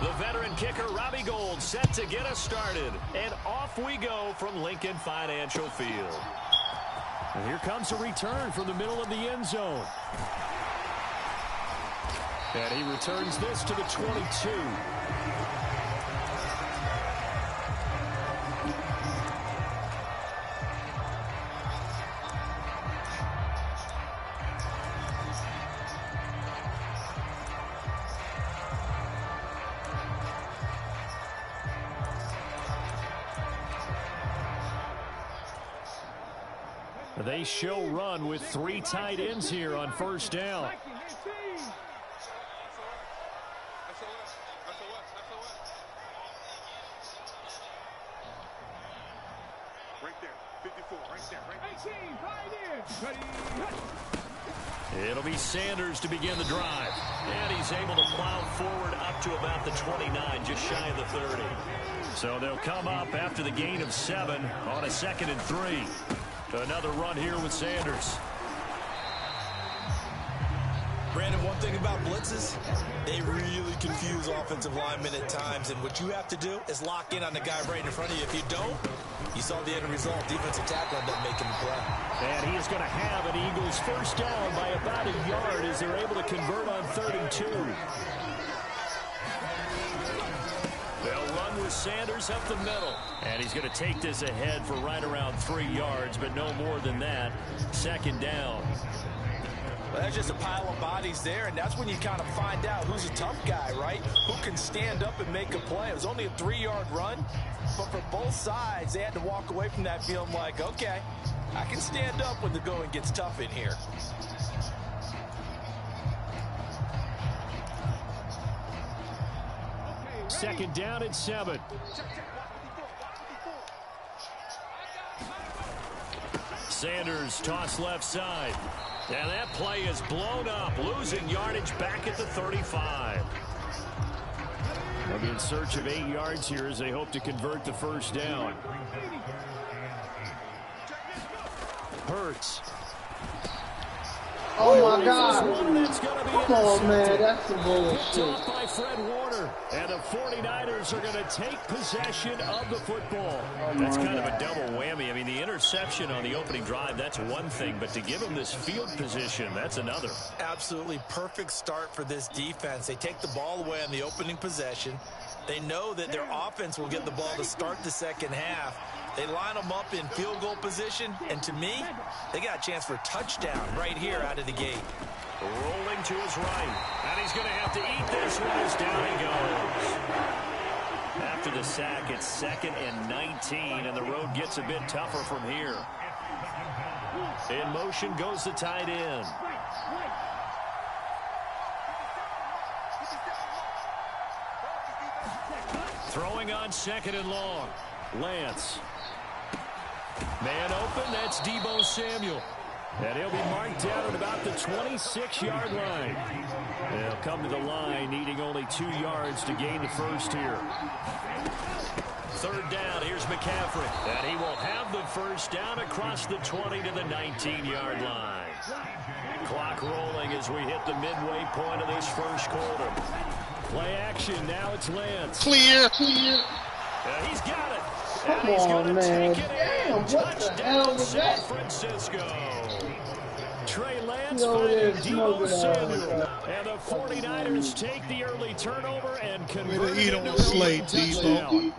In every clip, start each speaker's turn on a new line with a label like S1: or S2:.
S1: The veteran kicker, Robbie Gould, set to get us started. And off we go from Lincoln Financial Field. And here comes a return from the middle of the end zone. And he returns this to the 22. They show run with 3 tight ends here on first down. It'll be Sanders to begin the drive. And he's able to plow forward up to about the 29, just shy of the 30. So they'll come up after the gain of 7 on a 2nd and 3. Another run here with Sanders.
S2: Brandon, one thing about blitzes, they really confuse offensive linemen at times, and what you have to do is lock in on the guy right in front of you. If you don't, you saw the end result. Defensive tackle ended up making the play.
S1: And he is going to have an Eagles first down by about a yard as they're able to convert on 3rd and 2. They'll run with Sanders up the middle. And he's going to take this ahead for right around 3 yards, but no more than that. 2nd down.
S2: Well, that's just a pile of bodies there, and that's when you kind of find out who's a tough guy, right? Who can stand up and make a play. It was only a 3-yard run, but for both sides, they had to walk away from that feeling like, okay, I can stand up when the going gets tough in here.
S1: Second down at 7. Sanders toss left side. And that play is blown up, losing yardage back at the 35. They'll be in search of 8 yards here as they hope to convert the first down. Hurts.
S3: Oh my God. Come on, man. That's some bullshit.
S1: Off by Fred Warner. And the 49ers are going to take possession of the football. That's kind of a double whammy. I mean, the interception on the opening drive, that's one thing. But to give them this field position, that's another.
S2: Absolutely perfect start for this defense. They take the ball away on the opening possession. They know that their offense will get the ball to start the second half. They line them up in field goal position, and to me, they got a chance for a touchdown right here out of the gate.
S1: Rolling to his right, and he's going to have to eat this one as down he goes. After the sack, it's 2nd and 19, and the road gets a bit tougher from here. In motion goes the tight end. Throwing on 2nd and long. Lance. Man open, that's Deebo Samuel. And he'll be marked down at about the 26-yard line. They'll come to the line, needing only 2 yards to gain the first here. 3rd down, here's McCaffrey. And he will have the first down across the 20 to the 19-yard line. Clock rolling as we hit the midway point of this first quarter. Play action, now it's Lance.
S4: Clear.
S1: He's got it.
S3: Come on, man. Damn, what the hell was
S1: San
S3: that?
S1: Francisco. Trey Lance finding Deebo Samuel. And the 49ers take the early turnover and convert it into a
S4: slate,
S1: touchdown.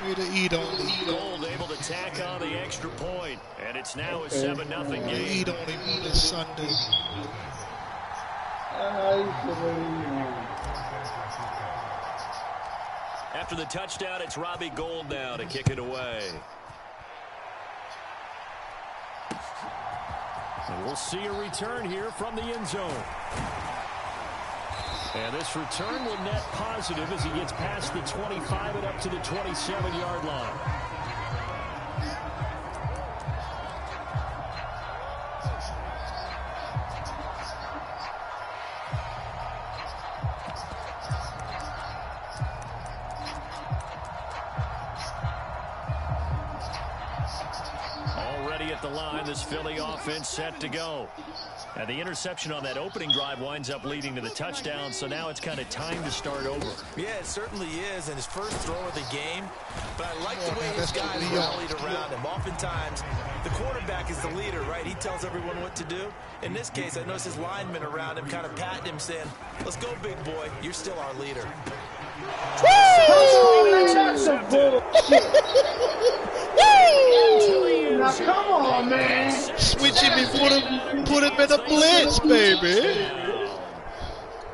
S4: Way to eat on
S1: Gould able to tack on the extra point. And it's now a 7-0 game.
S4: Eat on him this Sunday.
S1: After the touchdown, it's Robbie Gould now to kick it away. And we'll see a return here from the end zone. And this return will net positive as he gets past the 25 and up to the 27-yard line. Already a at the line, this Philly offense set to go. And the interception on that opening drive winds up leading to the touchdown, so now it's kind of time to start over.
S2: Yeah, it certainly is, and his first throw of the game. But I like the way his guys rallied around him. Oftentimes, the quarterback is the leader, right? He tells everyone what to do. In this case, I noticed his linemen around him kind of patting him, saying, let's go, big boy. You're still our leader.
S3: That's a bullshit. Now, come on, man.
S4: Switch him and put him in a blitz, baby.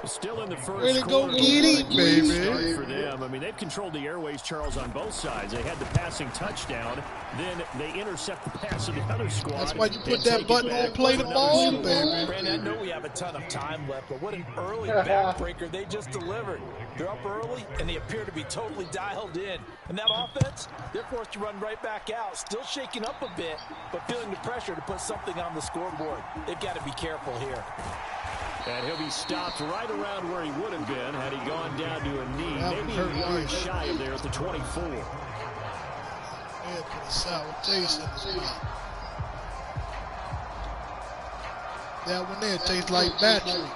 S1: Still in the first
S4: Way to go
S1: quarter.
S4: get him, baby.
S1: Start for them. I mean, they've controlled the airways, Charles, on both sides. They had the passing touchdown. Then they intercept the pass of the other squad.
S4: That's why you put that button on play the ball, baby.
S2: Brandon, I know we have a ton of time left, but what an early backbreaker they just delivered. They're up early, and they appear to be totally dialed in. And that offense, they're forced to run right back out, still shaking up a bit, but feeling the pressure to put something on the scoreboard. They've got to be careful here.
S1: And he'll be stopped right around where he would have been had he gone down to a knee. Maybe a yard shy of there at the 24.
S4: Yeah, put a sour taste in his mouth. That one there tastes like battery.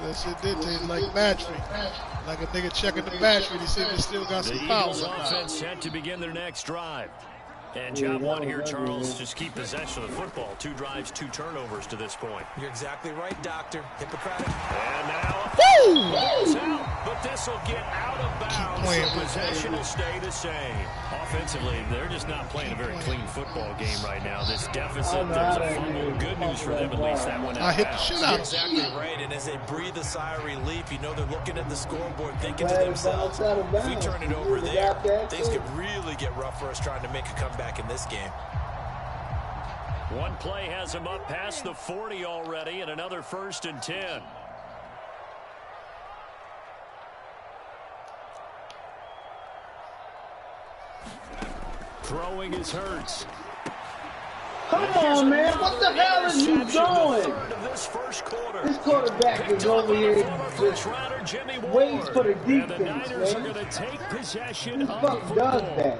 S4: That shit did taste like battery. Like a nigga checking the battery to see if it still got some
S1: The
S4: power.
S1: Eagles offense set to begin their next drive. And job one here, Charles, just keep possession of the football. 2 drives, 2 turnovers to this point.
S2: You're exactly right, Doctor. Hippocratic.
S1: And now, ball's out, but this will get out of bounds, so possession will stay the same. Offensively, they're just not playing a very clean football game right now. This deficit, there's a fumble. Good news for them, at least that one out.
S4: I hit the shit out.
S2: Exactly right, and as they breathe a sigh of relief, you know they're looking at the scoreboard, thinking to themselves, if we turn it over there, things could really get rough for us trying to make a comeback in this game.
S1: One play has him up past the 40 already, and another 1st and 10. Throwing is Hurts.
S3: Come on, man. What the hell is you doing?
S1: This
S3: quarterback is over here just waiting for the defense,
S1: and the Niners are
S3: man.
S1: going to take possession
S3: Who the
S1: of the
S3: fuck does
S1: football.
S3: that?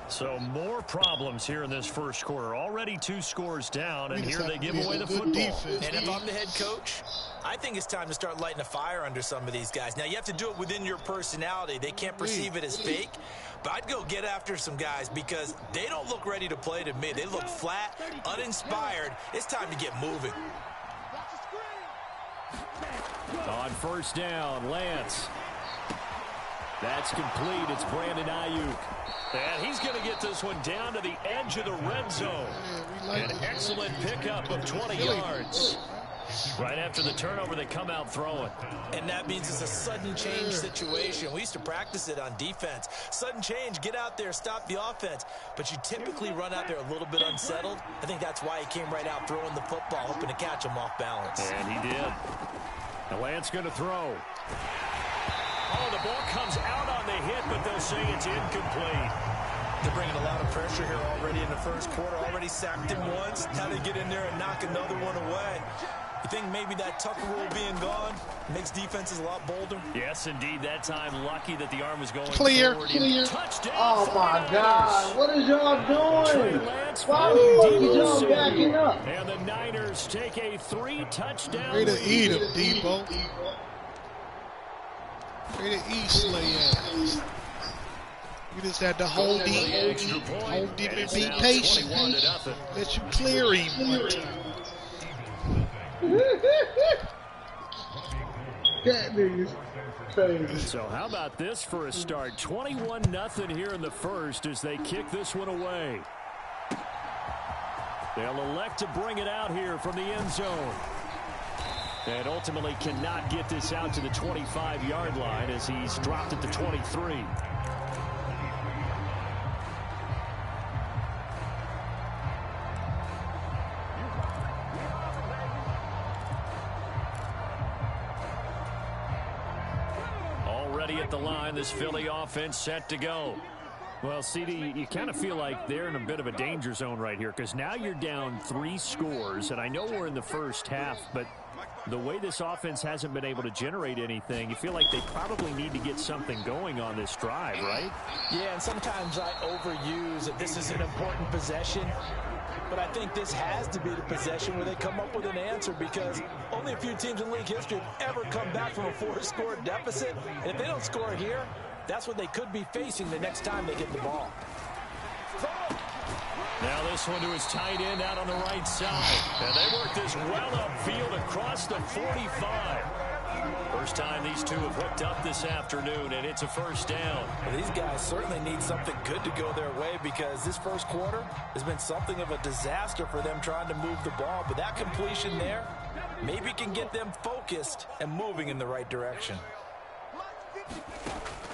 S1: So more problems here in this first quarter. Already 2 scores down, and here they give away the football.
S2: And if I'm the head coach, I think it's time to start lighting a fire under some of these guys. Now, you have to do it within your personality. They can't perceive it as fake. But I'd go get after some guys because they don't look ready to play to me. They look flat, uninspired. It's time to get moving.
S1: On 1st down, Lance. That's complete. It's Brandon Ayuk. And he's going to get this one down to the edge of the red zone. An excellent pickup of 20 yards. Right after the turnover, they come out throwing.
S2: And that means it's a sudden change situation. We used to practice it on defense. Sudden change, get out there, stop the offense. But you typically run out there a little bit unsettled. I think that's why he came right out throwing the football, hoping to catch him off balance.
S1: And he did. The Lance going to throw. Oh, the ball comes out on the hit, but they'll say it's incomplete.
S2: They're bringing a lot of pressure here already in the first quarter. Already sacked him once. Now they get in there and knock another one away. You think maybe that Tucker rule being gone makes defenses a lot bolder?
S1: Yes, indeed. That time, lucky that the arm was going
S4: Clear.
S1: Touchdown.
S3: Oh, my God. What is y'all doing? Why the fuck is y'all backing up?
S1: And the Niners take a 3-touchdown
S4: Way to
S1: lead.
S4: eat him, Debo. Way to eat Slay ass. You just had to hold him and be patient. Let you clear him one time.
S3: That nigga's crazy.
S1: So how about this for a start? 21-0 here in the first as they kick this one away. They'll elect to bring it out here from the end zone. And ultimately cannot get this out to the 25-yard line as he's dropped at the 23. Already at the line, this Philly offense set to go. Well, CD, you kind of feel like they're in a bit of a danger zone right here because now you're down 3 scores, and I know we're in the first half, but the way this offense hasn't been able to generate anything, you feel like they probably need to get something going on this drive, right?
S2: Yeah, and sometimes I overuse that this is an important possession, but I think this has to be the possession where they come up with an answer because only a few teams in league history have ever come back from a 4-score deficit, and if they don't score here, that's what they could be facing the next time they get the ball.
S1: Now this one to his tight end out on the right side. And they work this well upfield across the 45. First time these two have hooked up this afternoon, and it's a first down.
S2: Well, these guys certainly need something good to go their way because this first quarter has been something of a disaster for them trying to move the ball. But that completion there maybe can get them focused and moving in the right direction.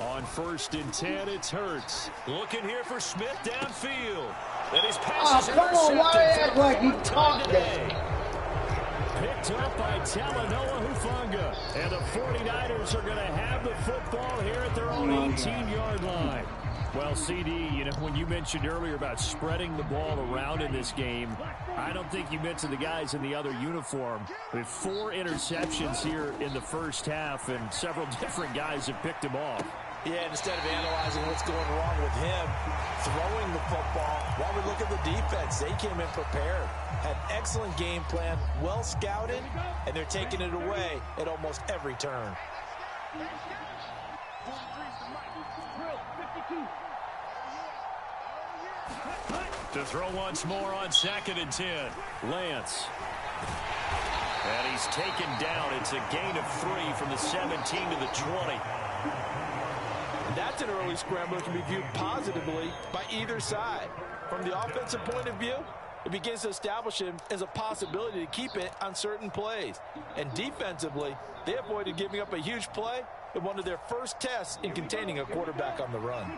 S1: On 1st and 10, it's Hurts. Looking here for Smith downfield. And his pass is
S3: come on, why act like he talked
S1: today. Picked up by Hufanga. And the 49ers are going to have the football here at their own 18-yard line. Well, CD, you know, when you mentioned earlier about spreading the ball around in this game, I don't think you mentioned the guys in the other uniform. With 4 interceptions here in the first half, and several different guys have picked him off.
S2: Yeah, instead of analyzing what's going wrong with him, throwing the football, while we look at the defense, they came in prepared, had excellent game plan, well scouted, and they're taking it away at almost every turn.
S1: To throw once more on 2nd and 10. Lance. And he's taken down. It's a gain of 3 from the 17 to the 20.
S2: That's an early scrambler that can be viewed positively by either side. From the offensive point of view, it begins to establish him as a possibility to keep it on certain plays. And defensively, they avoided giving up a huge play in one of their first tests in containing a quarterback on the run.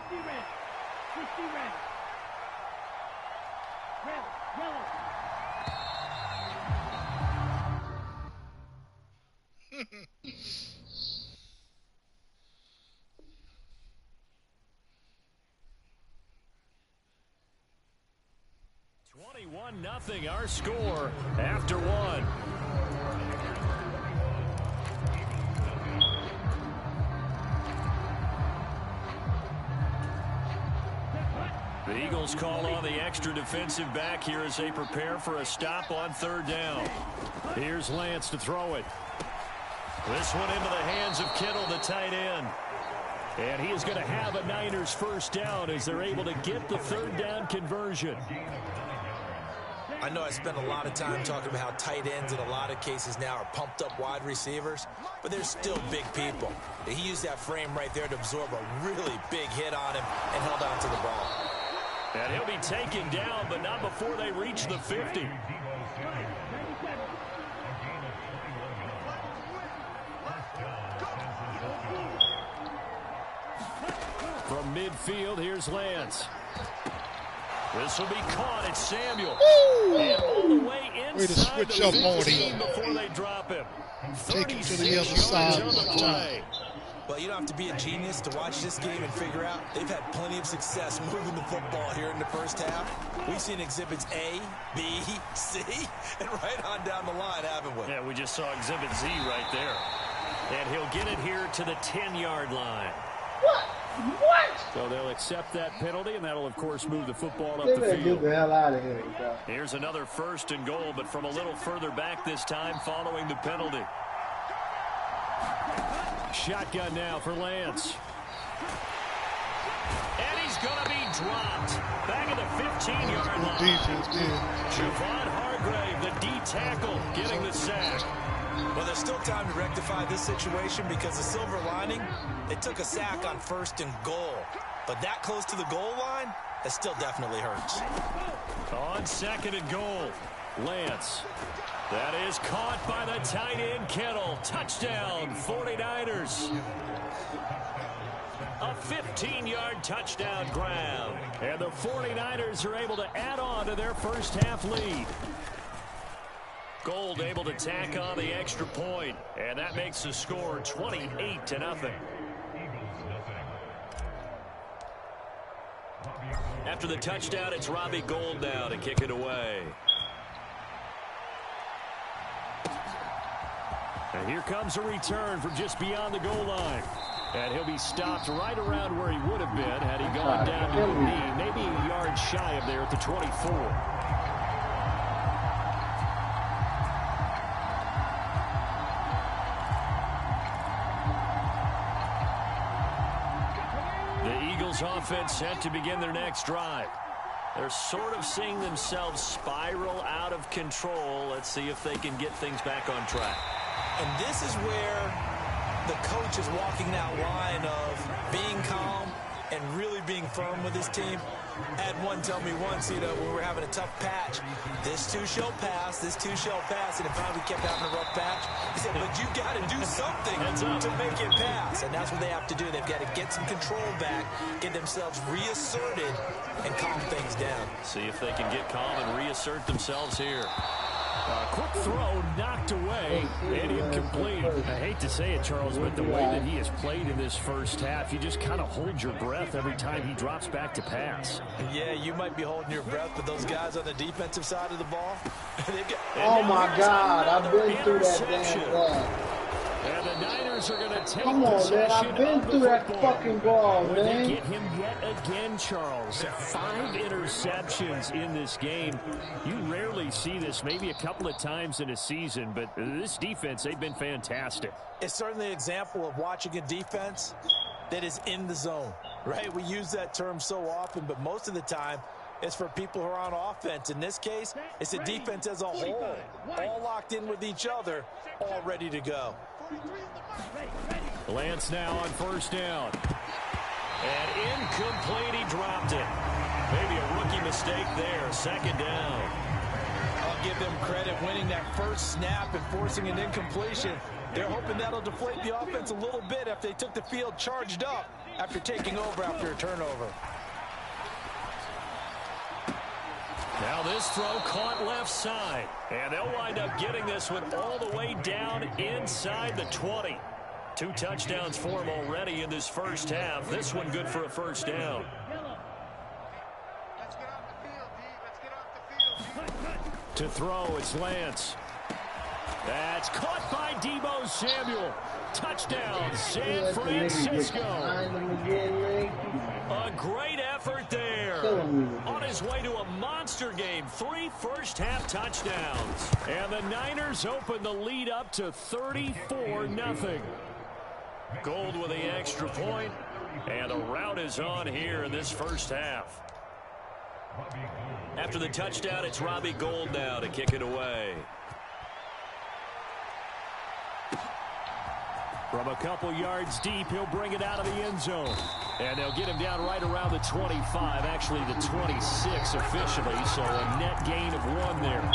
S1: Nothing, our score after 1. The Eagles call on the extra defensive back here as they prepare for a stop on 3rd down. Here's Lance to throw it. This one into the hands of Kittle, the tight end. And he is going to have a Niners first down as they're able to get the 3rd down conversion.
S2: I know I spent a lot of time talking about how tight ends in a lot of cases now are pumped up wide receivers, but they're still big people. He used that frame right there to absorb a really big hit on him and held on to the ball.
S1: And he'll be taken down, but not before they reach the 50. From midfield, here's Lance. This will be caught. It's Samuel. And all the way inside the 15 before they drop him.
S4: Take him to the other side
S1: on the play.
S2: Well, you don't have to be a genius to watch this game and figure out they've had plenty of success moving the football here in the first half. We've seen exhibits A, B, C, and right on down the line, haven't we?
S1: Yeah, we just saw exhibit Z right there. And he'll get it here to the 10-yard line.
S3: What?
S1: So they'll accept that penalty, and that'll, of course, move the football up the field.
S3: Get the hell out of here.
S1: Here's another 1st and goal, but from a little further back this time following the penalty. Shotgun now for Lance. And he's going to be dropped. Back at the 15-yard line.
S4: Defense,
S1: Javon Hargrave, the D tackle, getting the sack.
S2: Well, there's still time to rectify this situation because the silver lining, they took a sack on 1st and goal. But that close to the goal line, that still definitely hurts.
S1: On 2nd and goal, Lance. That is caught by the tight end, Kittle. Touchdown, 49ers. A 15-yard touchdown grab. And the 49ers are able to add on to their first half lead. Gold able to tack on the extra point, and that makes the score 28-0. After the touchdown, it's Robbie Gould now to kick it away. And here comes a return from just beyond the goal line. And he'll be stopped right around where he would have been had he gone down to the knee, maybe a yard shy of there at the 24. The Eagles offense set to begin their next drive. They're sort of seeing themselves spiral out of control. Let's see if they can get things back on track.
S2: And this is where the coach is walking that line of being calm and really being firm with his team. I had one tell me once, when we were having a tough patch, this too shall pass, this too shall pass, and if we kept having a rough patch, he said, but you got to do something to make it pass, and that's what they have to do. They've got to get some control back, get themselves reasserted, and calm things down.
S1: See if they can get calm and reassert themselves here. Quick throw knocked away and incomplete. I hate to say it, Charles, but the way that he has played in this first half, you just kind of hold your breath every time he drops back to pass.
S2: Yeah, you might be holding your breath, but those guys on the defensive side of the ball,
S3: oh my God, I've been through that damn ball.
S1: And the Niners are going to take
S3: Come on, man, I've been through that fucking ball, man.
S1: They get him yet again, Charles. 5 interceptions in this game. You rarely see this, maybe a couple of times in a season, but this defense, they've been fantastic.
S2: It's certainly an example of watching a defense that is in the zone, right? We use that term so often, but most of the time, it's for people who are on offense. In this case, it's the defense as a whole, all locked in with each other, all ready to go.
S1: Lance now on first down. And incomplete, he dropped it. Maybe a rookie mistake there, second down.
S2: I'll give them credit winning that first snap and forcing an incompletion. They're hoping that'll deflate the offense a little bit after they took the field charged up after taking over after a turnover.
S1: Now this throw caught left side. And they'll wind up getting this one all the way down inside the 20. 2 touchdowns for him already in this first half. This one good for a first down. To throw, it's Lance. That's caught by Deebo Samuel. Touchdown, San Francisco. A great effort there. On his way to a monster game. 3 first-half touchdowns. And the Niners open the lead up to 34-0. Gould with the extra point. And a rout is on here in this first half. After the touchdown, it's Robbie Gould now to kick it away. From a couple yards deep, he'll bring it out of the end zone. And they'll get him down right around the 25, actually the 26 officially, so a net gain of 1 there.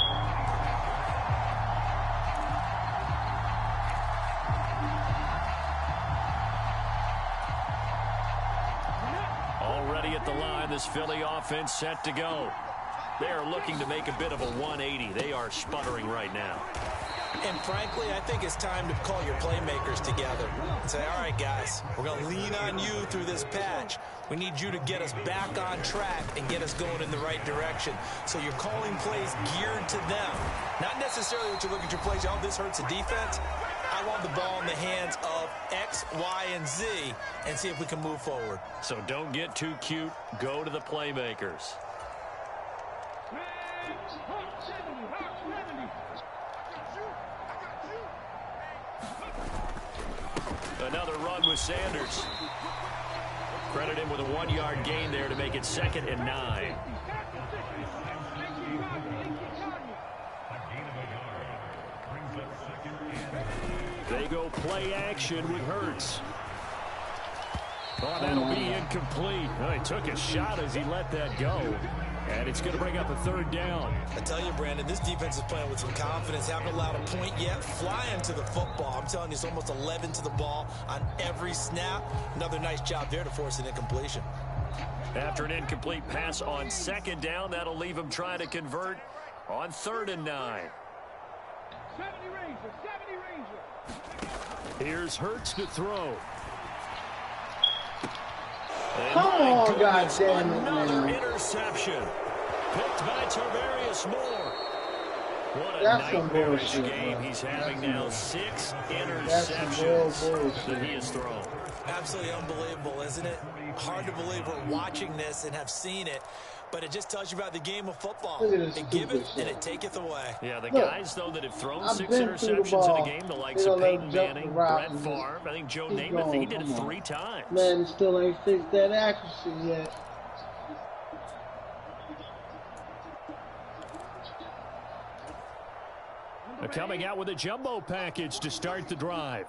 S1: Already at the line, this Philly offense set to go. They are looking to make a bit of a 180. They are sputtering right now.
S2: And frankly, I think it's time to call your playmakers together and say, all right, guys, we're going to lean on you through this patch. We need you to get us back on track and get us going in the right direction. So you're calling plays geared to them. Not necessarily what you look at your plays, oh, this hurts the defense. I want the ball in the hands of X, Y, and Z and see if we can move forward.
S1: So don't get too cute. Go to the playmakers. Another run with Sanders. Credit him with a 1-yard gain there to make it 2nd and 9. They go play action with Hurts. Oh, that'll be incomplete. Well, he took a shot as he let that go. And it's going to bring up a 3rd down.
S2: I tell you, Brandon, this defense is playing with some confidence. Haven't allowed a point yet. Flying to the football. I'm telling you, it's almost 11 to the ball on every snap. Another nice job there to force an incompletion.
S1: After an incomplete pass on 2nd down, that'll leave him trying to convert on 3rd and 9. 70 Ranger. Here's Hurts to throw.
S3: Come on, goddammit,
S1: Another
S3: man.
S1: interception. Picked by Tarvarius Moore. What a
S3: That's some
S1: nightmarish
S3: bullshit,
S1: game
S3: bro.
S1: he's having now. 6
S3: That's some
S1: interceptions
S3: bullshit.
S1: that he has thrown.
S2: Absolutely unbelievable, isn't it? Hard to believe we're watching this and have seen it, but it just tells you about the game of football.
S3: Look at this
S2: It giveth
S3: stupid
S2: and it taketh away.
S1: Yeah, the
S3: Look,
S1: guys, though, that have thrown
S3: I've
S1: 6
S3: been through the
S1: interceptions in
S3: ball.
S1: a game, the likes
S3: They
S1: of
S3: don't let
S1: Peyton
S3: him jump
S1: Manning,
S3: the route
S1: Brett
S3: and
S1: Favre, I think Joe
S3: he's
S1: Namath, he
S3: going,
S1: did it
S3: come on.
S1: 3 times.
S3: Man, still ain't fixed that accuracy yet.
S1: They're coming out with a jumbo package to start the drive.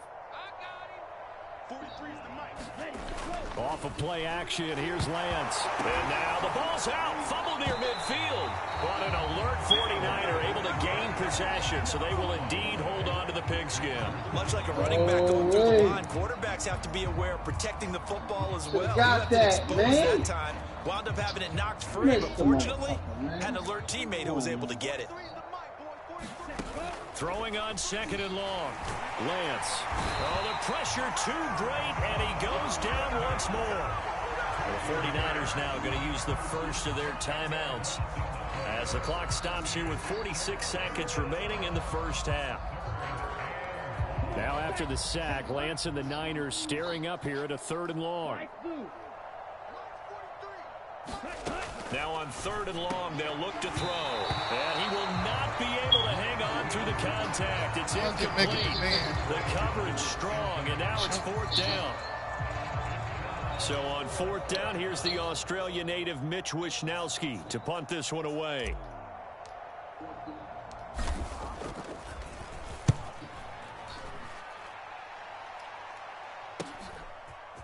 S1: Off of play action, here's Lance. And now the ball's out. Fumble near midfield. But an alert 49er able to gain possession, so they will indeed hold on to the pigskin.
S2: Much like a running back going through the line, quarterbacks have to be aware of protecting the football as well.
S3: Got that, man.
S2: That time. Wound up having it knocked free, but fortunately, had an alert teammate who was able to get it.
S1: Throwing on 2nd and long. Lance. Oh, the pressure too great, and he goes down once more. The 49ers now going to use the first of their timeouts as the clock stops here with 46 seconds remaining in the first half. Now after the sack, Lance and the Niners staring up here at a 3rd and long. Now on 3rd and long, they'll look to throw. And he will not be able to hang on through the contact. It's incomplete. The coverage strong, and now it's 4th down. So on 4th down, here's the Australia native Mitch Wishnowski to punt this one away.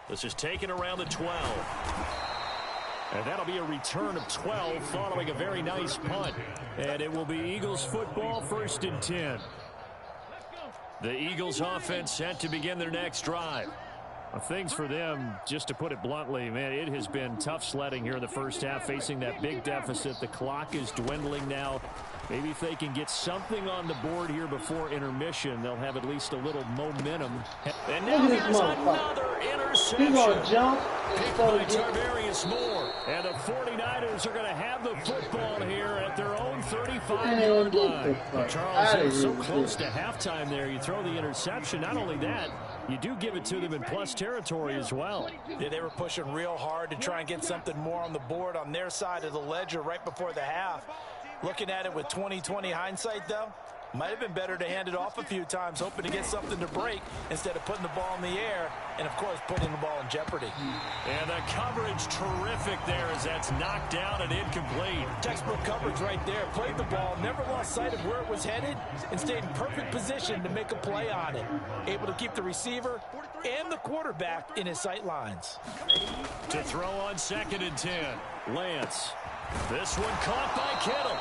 S1: This is taken around the 12. And that'll be a return of 12 following a very nice punt. And it will be Eagles football, 1st and 10. The Eagles offense set to begin their next drive. Things for them, just to put it bluntly, man, it has been tough sledding here in the first half, facing that big deficit. The clock is dwindling now. Maybe if they can get something on the board here before intermission, they'll have at least a little momentum. And now there's another interception.
S3: He's going to jump.
S1: Picked by Tarvarius Moore. And the 49ers are going to have the football here at their own 35-yard line. Charles, they're so close to halftime there. You throw the interception. Not only that, you do give it to them in plus territory as well.
S2: Yeah, they were pushing real hard to try and get something more on the board on their side of the ledger right before the half. Looking at it with 20/20 hindsight, though, might have been better to hand it off a few times, hoping to get something to break instead of putting the ball in the air and, of course, putting the ball in jeopardy.
S1: And the coverage terrific there as that's knocked down and incomplete.
S2: Textbook coverage right there. Played the ball, never lost sight of where it was headed, and stayed in perfect position to make a play on it. Able to keep the receiver and the quarterback in his sight lines.
S1: To throw on 2nd and 10, Lance. This one caught by Kittle.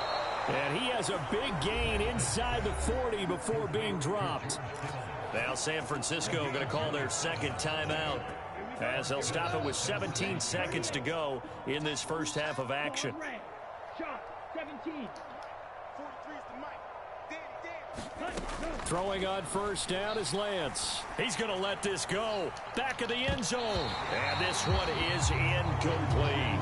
S1: And he has a big gain inside the 40 before being dropped. Now San Francisco going to call their 2nd timeout as they'll stop it with 17 seconds to go in this first half of action. Throwing on 1st down is Lance. He's going to let this go. Back of the end zone. And this one is incomplete.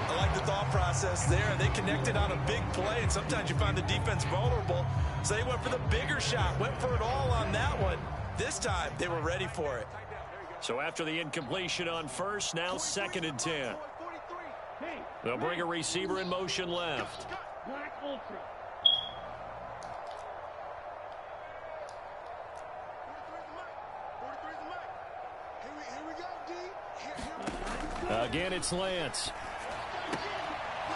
S2: I like the thought process there. They connected on a big play, and sometimes you find the defense vulnerable. So they went for the bigger shot, went for it all on that one. This time, they were ready for it.
S1: So after the incompletion on 1st, now 2nd and 10. They'll bring a receiver in motion left. Again, it's Lance.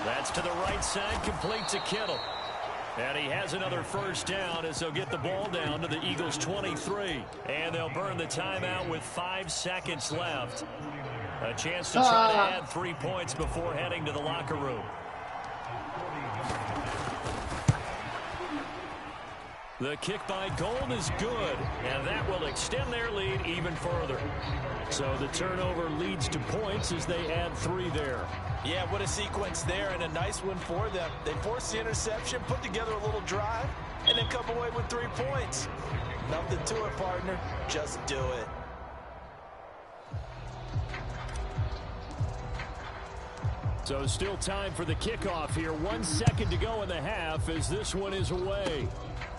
S1: That's to the right side, complete to Kittle. And he has another 1st down as they'll get the ball down to the Eagles' 23. And they'll burn the timeout with 5 seconds left. A chance to try to add 3 points before heading to the locker room. The kick by Gold is good, and that will extend their lead even further. So the turnover leads to points as they add 3 there.
S2: Yeah, what a sequence there, and a nice one for them. They forced the interception, put together a little drive, and then come away with 3 points. Nothing to it, partner. Just do it.
S1: So still time for the kickoff here. 1 second to go in the half as this one is away.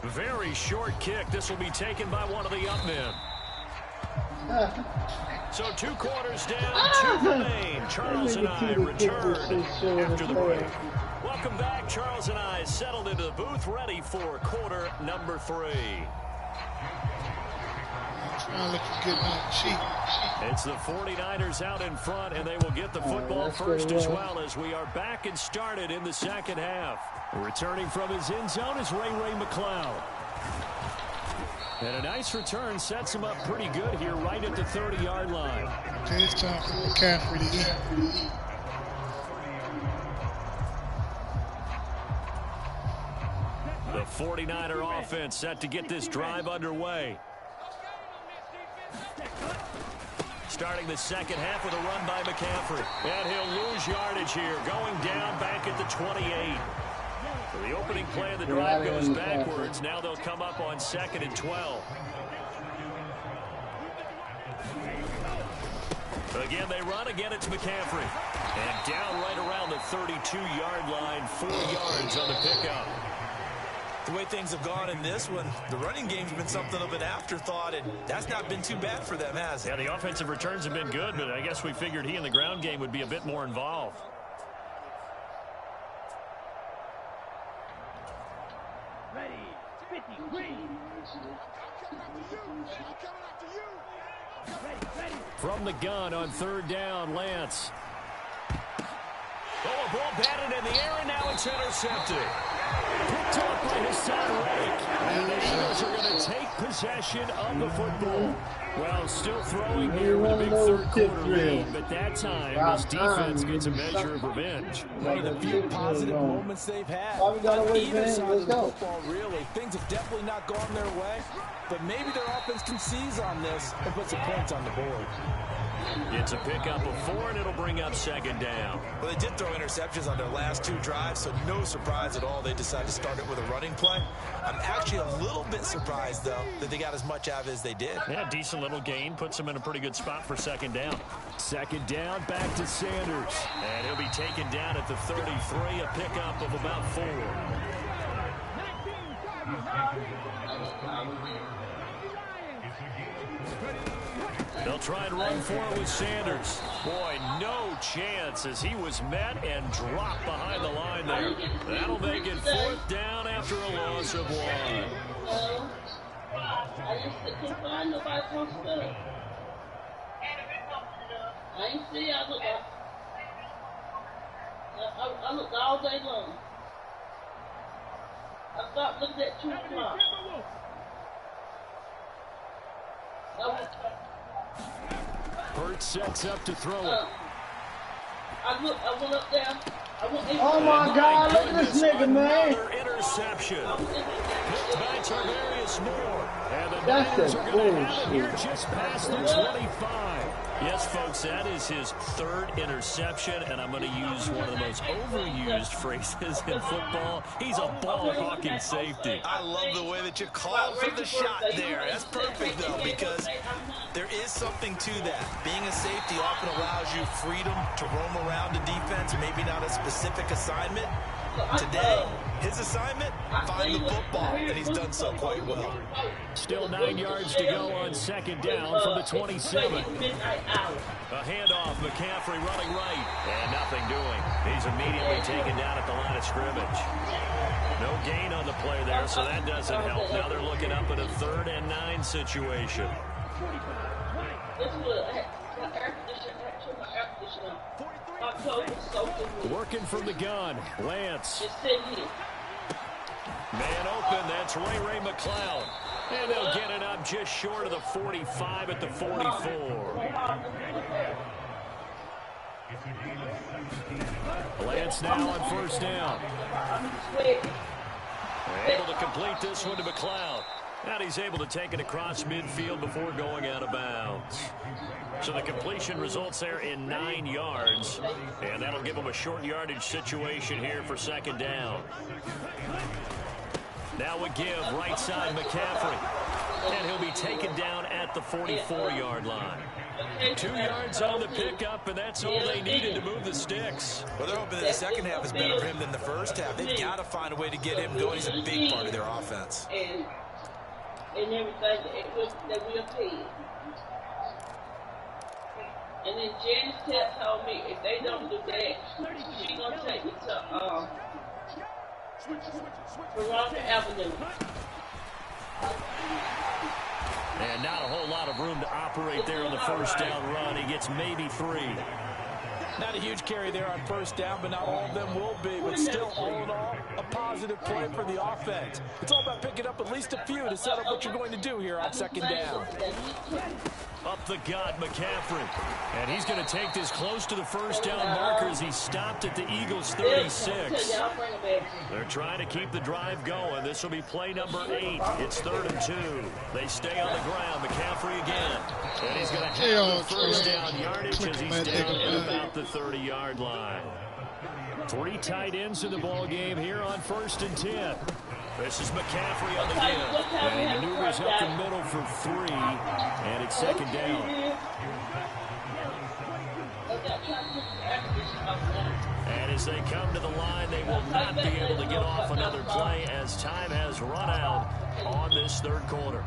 S1: Very short kick. This will be taken by one of the up men. So 2 quarters down, 2 remain. Charles and I return after the break. Welcome back. Charles and I settled into the booth, ready for quarter number 3. It's the 49ers out in front, and they will get the football first as well as we are back and started in the second half. Returning from his end zone is Ray McLeod. And a nice return sets him up pretty good here right at the 30-yard line.
S4: Okay, it's time for McCaffrey to eat.
S1: The 49er offense set to get this drive underway. Starting the second half with a run by McCaffrey. And he'll lose yardage here, going down back at the 28. So the opening play of the drive goes backwards. Now they'll come up on 2nd and 12. Again, they run. Again, it's McCaffrey. And down right around the 32-yard line, 4 yards on the pickup.
S2: The way things have gone in this one, the running game's been something of an afterthought, and that's not been too bad for them, has it?
S1: Yeah, the offensive returns have been good, but I guess we figured he in the ground game would be a bit more involved.
S5: Ready, 53. Ready.
S1: From the gun on 3rd down, Lance. Oh, a ball batted in the air, and now it's intercepted. Picked up by Hassan Reddick. And the Eagles are going to take possession of the football. Well, still throwing here with a big third-quarter lead, but that time, this defense gets a measure of revenge.
S2: One of the few positive moments they've had.
S3: Why we gotta
S2: On
S3: wait,
S2: either
S3: man?
S2: side
S3: Let's
S2: of the
S3: go.
S2: football, really. Things have definitely not gone their way, but maybe their offense can seize on this and put some points on the board.
S1: It's a pickup of 4, and it'll bring up 2nd down.
S2: Well, they did throw interceptions on their last 2 drives, so no surprise at all they decided to start it with a running play. I'm actually a little bit surprised, though, that they got as much out of it as they did.
S1: Yeah, decent little gain. Puts them in a pretty good spot for 2nd down. 2nd down, back to Sanders. And he'll be taken down at the 33, a pickup of about 4. They'll try and run for it with Sanders. Boy, no chance as he was met and dropped behind the line there. That'll make it 4th down after a loss of 1.
S3: I just couldn't find nobody from school. I ain't see. I looked all day long. I stopped looking at 2 o'clock.
S1: Hurt sets up to throw it.
S3: I went up there. Oh my God, look at this nigga, man.
S1: Another interception. Picked by Tarvarius Moore. And the
S3: That's
S1: Niners
S3: a
S1: are going to have it
S3: bullshit.
S1: here just past the 25. Yes, folks, that is his 3rd interception, and I'm going to use one of the most overused phrases in football. He's a ball-hawking safety.
S2: I love the way that you called for the shot there. That's perfect, though, because there is something to that. Being a safety often allows you freedom to roam around the defense, maybe not a specific assignment. Today, his assignment, find the football, and he's done so quite well.
S1: Still 9 yards to go on 2nd down from the 27. A handoff, McCaffrey running right, and nothing doing. He's immediately taken down at the line of scrimmage. No gain on the play there, so that doesn't help. Now they're looking up at a 3rd and 9 situation. Working from the gun, Lance. Man open, that's Ray McLeod. And they'll get it up just short of the 45 at the 44. Lance now on 1st down. Able to complete this one to McLeod. And he's able to take it across midfield before going out of bounds. So the completion results there in 9 yards. And that'll give him a short yardage situation here for 2nd down. Now a give, right side McCaffrey. And he'll be taken down at the 44-yard line. 2 yards on the pickup, and that's all they needed to move the sticks.
S2: Well, they're hoping that the second half is better for him than the first half. They've got to find a way to get him going. He's a big part of their offense.
S3: And everything that we have paid. And then Janice told me if they don't do that, she's going to take me to Veronica Avenue.
S1: And not a whole lot of room to operate there on the first down run. He gets maybe 3.
S2: Not a huge carry there on first down, but not all of them will be. But still, all in all, a positive play for the offense. It's all about picking up at least a few to set up what you're going to do here on second down.
S1: Up the gut, McCaffrey. And he's going to take this close to the first down markers. He stopped at the Eagles' 36. They're trying to keep the drive going. This will be play number 8. It's 3rd and 2. They stay on the ground. McCaffrey again. And he's going to have the first down yardage as he's down at about the 30-yard line. 3 tight ends in the ball game here on 1st and 10. This is McCaffrey on the give. And he maneuvers up the middle for 3. And it's second down. And as they come to the line, they will not be able to get off another play as time has run out on this 3rd quarter.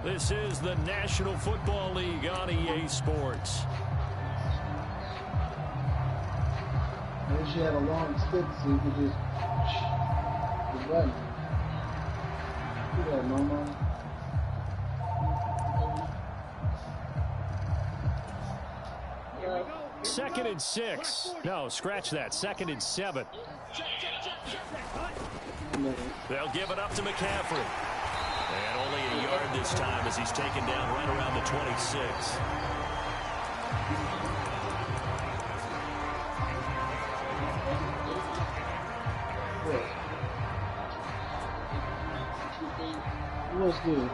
S1: This is the National Football League on EA Sports.
S3: I wish you had a long stick so you could just run. Do that, Mama.
S1: Second and 6. No, scratch that. 2nd and 7. They'll give it up to McCaffrey. And only a yard this time as he's taken down right around the 26.
S3: What's good?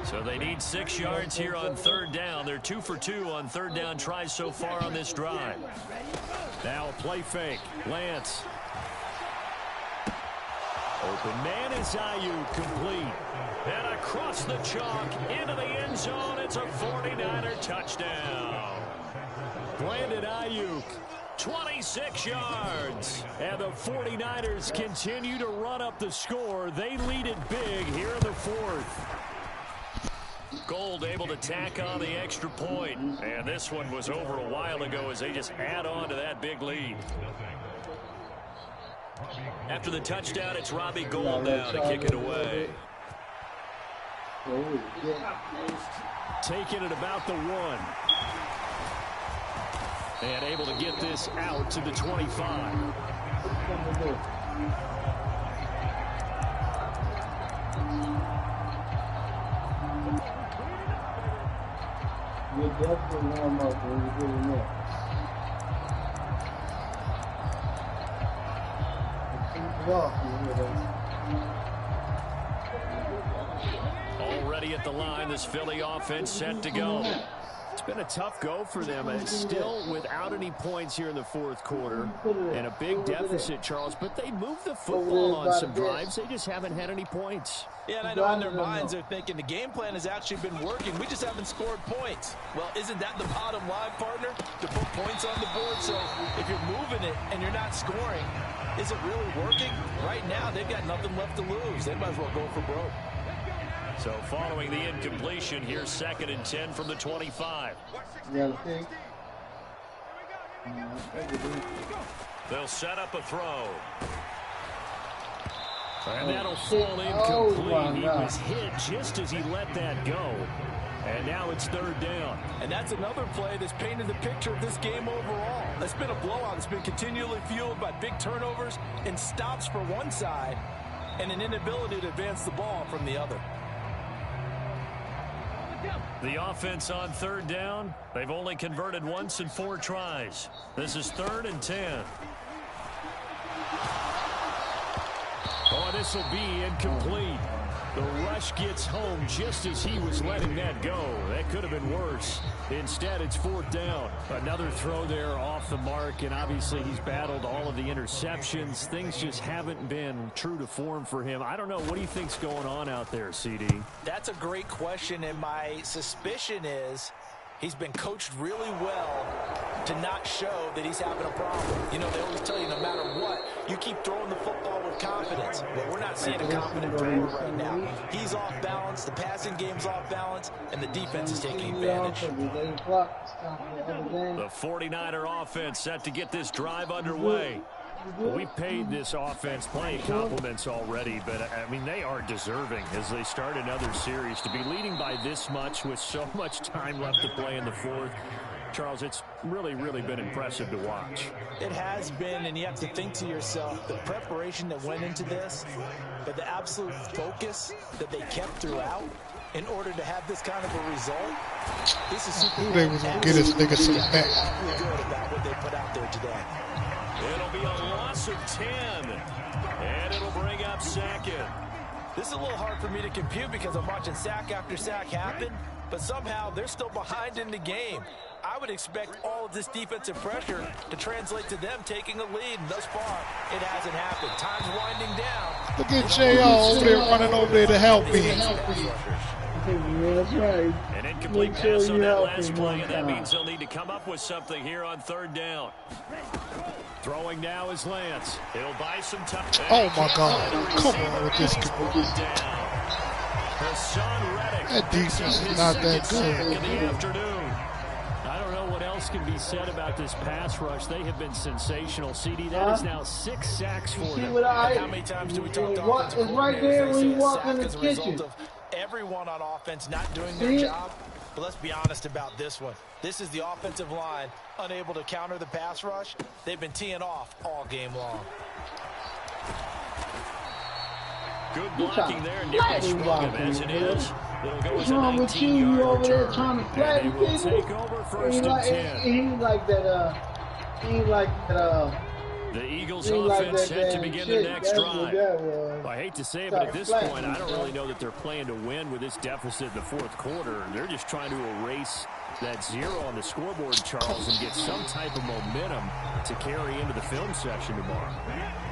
S1: So they need 6 yards here on 3rd down. They're 2 for 2 on 3rd down tries so far on this drive. Now a play fake. Lance. Open man is Ayuk, complete. And across the chalk into the end zone. It's a 49er touchdown. Brandon Ayuk. 26 yards. And the 49ers continue to run up the score. They lead it big here in the 4th. Gold able to tack on the extra point. And this one was over a while ago as they just add on to that big lead. After the touchdown, it's Robbie Gould now to kick it away. Taking it about the 1. And able to get this out to the 25.
S3: You definitely warm up when you get in there.
S1: Already at the line, this Philly offense set to go. It's been a tough go for them. It's still without any points here in the 4th quarter. And a big deficit, Charles. But they moved the football on some drives. They just haven't had any points.
S2: Yeah, and I know in their minds they're thinking the game plan has actually been working. We just haven't scored points. Well, isn't that the bottom line, partner? To put points on the board. So if you're moving it and you're not scoring, is it really working? Right now, they've got nothing left to lose. They might as well go for broke.
S1: So following the incompletion, here's 2nd and 10 from the 25. They'll set up a throw. And that'll fall incomplete. He was hit just as he let that go. And now it's 3rd down.
S2: And that's another play that's painted the picture of this game overall. It's been a blowout. It's been continually fueled by big turnovers and stops for one side and an inability to advance the ball from the other.
S1: The offense on 3rd down, they've only converted once in 4 tries. This is 3rd and 10. Oh, this will be incomplete. The rush gets home just as he was letting that go. That could have been worse. Instead, it's 4th down. Another throw there off the mark, and obviously he's battled all of the interceptions. Things just haven't been true to form for him. I don't know. What do you think's going on out there, CD?
S2: That's a great question, and my suspicion is he's been coached really well to not show that he's having a problem. You know, they always tell you no matter what, you keep throwing the football with confidence. Well, we're not seeing a confident thrower right now. He's off balance, the passing game's off balance, and the defense is taking advantage.
S1: The 49er offense set to get this drive underway. We've paid this offense plenty of compliments already, but, I mean, they are deserving as they start another series. To be leading by this much with so much time left to play in the 4th, Charles, it's really, really been impressive to watch.
S2: It has been, and you have to think to yourself, the preparation that went into this, but the absolute focus that they kept throughout in order to have this kind of a result. This is super
S4: They was going to get this nigga some back.
S2: Real good about what they put out there today.
S1: It'll be a loss of 10, and it'll bring up 2nd.
S2: This is a little hard for me to compute because I'm watching sack after sack happen, but somehow they're still behind in the game. I would expect all of this defensive pressure to translate to them taking a lead, and thus far, it hasn't happened. Time's winding down.
S4: Look at J.R. over there running over there to help me.
S3: Yeah, that's right.
S1: An incomplete pass on that last play, and that means they'll need to come up with something here on 3rd down. Throwing now is Lance. He'll buy some time.
S4: Oh, my God. Come on with this. That defense is not that good.
S1: In the afternoon. I don't know what else can be said about this pass rush. They have been sensational. CD, that is now 6 sacks for them.
S2: How many times do we talk to offensive
S3: It's right there when you walk in the
S2: as a result
S3: kitchen.
S2: of everyone on offense not doing their job? But let's be honest about this one. This is the offensive line unable to counter the pass rush. They've been teeing off all game long.
S1: Good blocking there. Nearly sprung him as it is. It'll go as a 19-yard
S3: You over there
S1: return.
S3: trying to
S1: And
S3: flatten
S1: they will
S3: people?
S1: take over 1st and 10.
S3: He like that,
S1: The Eagles
S3: he like
S1: offense
S3: that
S1: set to
S3: damn
S1: begin
S3: shit.
S1: the next
S3: That's what
S1: drive.
S3: that was.
S1: I hate to say it, but at this point, I don't really know that they're playing to win with this deficit in the 4th quarter. They're just trying to erase that 0 on the scoreboard, Charles, and get some type of momentum to carry into the film session tomorrow.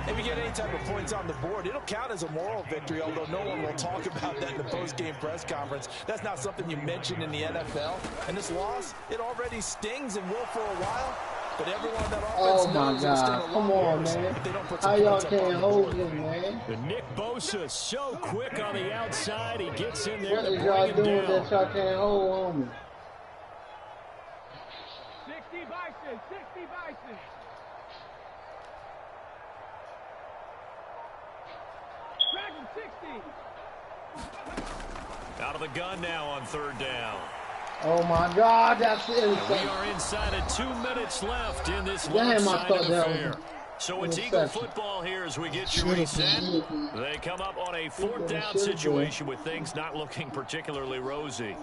S2: If you get any type of points on the board, it'll count as a moral victory, although no one will talk about that in the post-game press conference. That's not something you mention in the NFL. And this loss, it already stings and will for a while. But everyone on that offense knows it'll sting a lot
S3: Come on,
S2: worse
S3: man.
S2: if they don't put some
S3: How y'all
S2: points up on
S3: can't
S2: the
S3: hold
S2: board.
S3: him, man?
S1: And Nick Bosa so quick on the outside. He gets in there
S3: What
S1: to
S3: is
S1: bring
S3: y'all
S1: him
S3: doing
S1: down.
S3: that y'all can't hold on me?
S5: 60 Bison, 60 Bison. Dragon 60.
S1: Out of the gun now on 3rd down.
S3: Oh my God, that's
S1: We
S3: insane.
S1: are inside of 2 minutes left in this
S3: Damn, I
S1: lopsided
S3: thought that
S1: affair.
S3: was
S1: So it's Eagle football here as we get you reset. They come up on a 4th down situation with things not looking particularly rosy.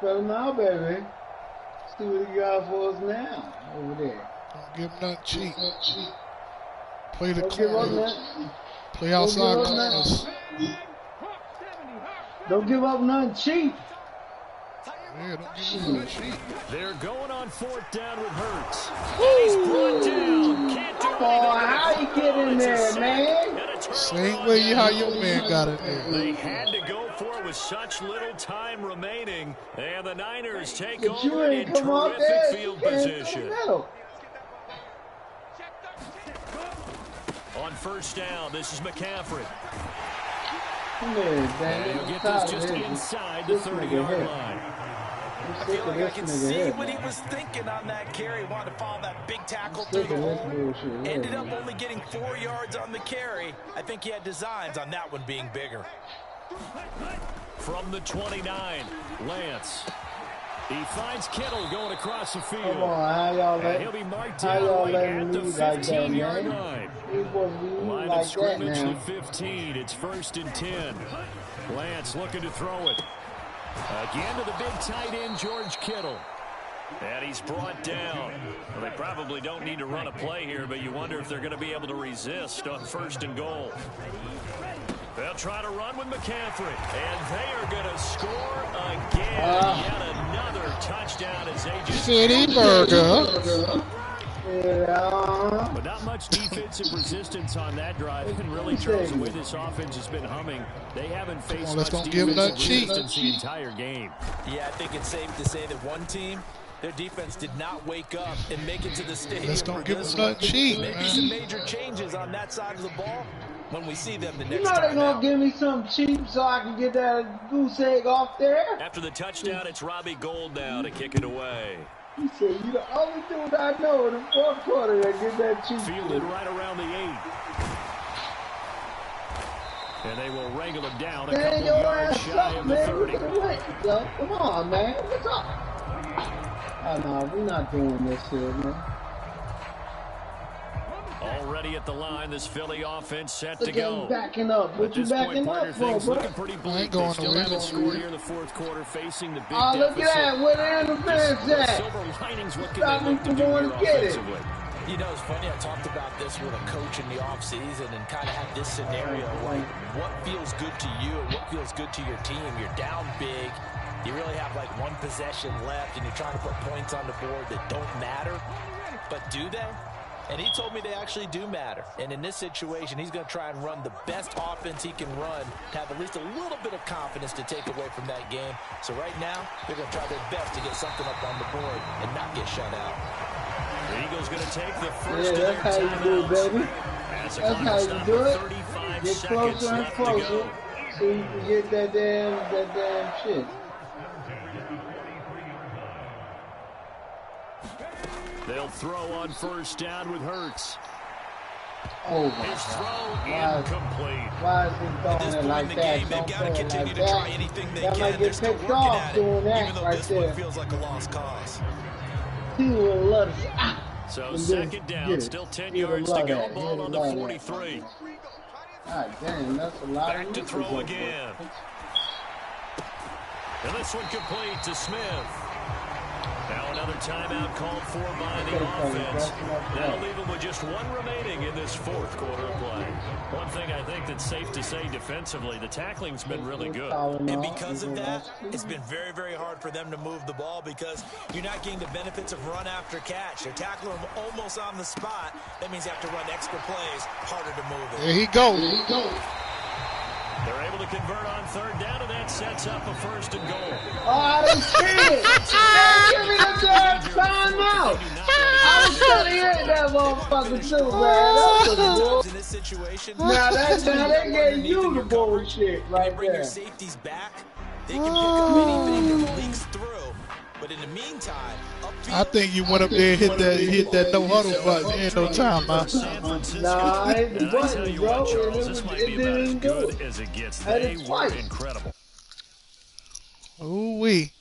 S3: So now, baby, see what he got for us now over there.
S4: Don't give him nothing cheap. Play the
S3: Don't give up
S4: corners.
S3: nothing.
S4: Play outside
S3: Don't give up
S4: corners.
S3: Don't give up nothing cheap.
S4: Yeah, don't give him nothing cheap.
S1: They're going on 4th down with Hurts. And he's brought down. Can't do
S3: Oh, how he get in there, man?
S4: Same way how your man got in there.
S1: They had to go for it with such little time remaining. And the Niners take
S3: But you
S1: over in
S3: ain't come out
S1: terrific
S3: there
S1: field
S3: and
S1: position.
S3: middle.
S1: On 1st down, this is McCaffrey.
S3: Come here,
S1: And
S3: dang
S1: he'll
S3: it.
S1: get this just inside the 30-yard line.
S2: I feel like I can see what he was thinking on that carry. Wanted to follow that big tackle through the hole. Ended up only getting 4 yards on the carry. I think he had designs on that one being bigger.
S1: From the 29, Lance. He finds Kittle going across the field.
S3: Come on, how y'all
S1: And he'll be marked down right at the 15-yard line. Line of scrimmage to 15. It's 1st and 10. Lance looking to throw it. Again to the big tight end, George Kittle. And he's brought down. Well, they probably don't need to run a play here, but you wonder if they're going to be able to resist on 1st and goal. They'll try to run with McCaffrey, and they are going to score again. Yet another touchdown as they just...
S4: City Burger.
S3: Yeah.
S1: But not much defensive resistance on that drive. And really, Charles, the way this offense has been humming, they haven't faced much defensive resistance the entire game.
S2: Yeah, I think it's safe to say that one team, their defense did not wake up and make it to the stadium.
S4: Let's don't give them nothing cheap,
S2: Maybe
S4: man.
S2: some major changes on that side of the ball when we see them the next
S3: You know they're
S2: time
S3: gonna
S2: out.
S3: give me something cheap so I can get that goose egg off there.
S1: After the touchdown, it's Robbie Gould now to kick it away.
S3: He said, "You the only dude I know in the 4th quarter that get that cheap."
S1: Fielded right around the 8. And they will wrangle him down a
S3: Man,
S1: couple
S3: your
S1: yards
S3: ass
S1: shy
S3: up,
S1: of the
S3: man.
S1: 30.
S3: Look at the way, yo. Come on, man. What's up? Oh no, we're not doing this here, man.
S1: Already at the line, this Philly offense set to
S3: Look at
S1: go.
S3: him backing up.
S1: At
S3: What you
S1: this point,
S3: backing
S1: partner,
S3: up for,
S1: things
S3: bro?
S1: looking pretty
S4: I
S1: bleak.
S4: ain't going
S1: They still
S4: nowhere.
S1: haven't scored here in the 4th quarter, facing the big
S3: Oh, look
S1: deficit.
S3: at that. Where the interference
S1: The
S3: at?
S1: silver linings, what can
S3: Stop
S1: they look to
S3: him
S1: do
S3: from
S1: here
S3: going to get it.
S1: offensively?
S2: You know, it's funny, I talked about this with a coach in the offseason and kind of had this scenario, like, what feels good to you and what feels good to your team? You're down big, you really have like one possession left, and you're trying to put points on the board that don't matter, but do they? And he told me they actually do matter. And in this situation, he's going to try and run the best offense he can run to have at least a little bit of confidence to take away from that game. So right now, they're going to try their best to get something up on the board and not get shut out.
S1: The Eagles going to take the first of
S3: Yeah,
S1: their
S3: that's how you do it,
S1: timeouts.
S3: baby.
S1: As the
S3: That's
S1: clock
S3: how you
S1: stopped
S3: do
S1: at
S3: it.
S1: 35
S3: Get
S1: seconds
S3: closer and
S1: left to
S3: closer
S1: go.
S3: so you can get that damn shit.
S1: They'll throw on 1st down with Hurts.
S3: Oh my
S1: His throw
S3: God.
S1: incomplete.
S3: Why is he throwing it like that? Don't throw it like that. That might get picked off doing that right there.
S2: Feels like a lost cause.
S3: He would love to say, ah.
S1: So
S3: And
S1: 2nd
S3: then
S1: down,
S3: get it.
S1: still 10
S3: He would
S1: yards to
S3: love
S1: go.
S3: that. He
S1: Ball
S3: would
S1: on the
S3: love that.
S1: 43.
S3: God damn, that's a lot
S1: Back
S3: of
S1: to
S3: misses
S1: throw
S3: up there.
S1: again. And this one complete to Smith. Now another timeout called for by the offense. That'll leave them with just one remaining in this 4th quarter of play. One thing I think that's safe to say defensively, the tackling's been really good.
S2: And because of that, it's been very, very hard for them to move the ball because you're not getting the benefits of run after catch. They're tackling them almost on the spot. That means you have to run extra plays, harder to move it.
S4: There he go.
S1: They're able to convert on 3rd down, and that sets up a 1st and goal.
S3: Oh, I didn't see it. Man, give me the damn timeout. I was trying to hit that motherfucker too, man. That was
S2: In this situation,
S3: now they gave you the bullshit right
S2: bring your
S3: there.
S2: safeties back. They can pick up anything that leaks through. But in the meantime,
S4: I think you went up there and hit that no huddle button. Ain't no time, man.
S1: San Francisco.
S3: Nah, I hit the
S1: And I tell
S3: button,
S1: you
S3: bro.
S1: what, Charles,
S3: and
S1: this might
S3: it
S1: be about as
S3: didn't do
S1: good
S3: it.
S1: as it gets.
S3: I had
S1: They
S3: it
S1: were
S3: twice.
S1: incredible.
S4: Ooh wee.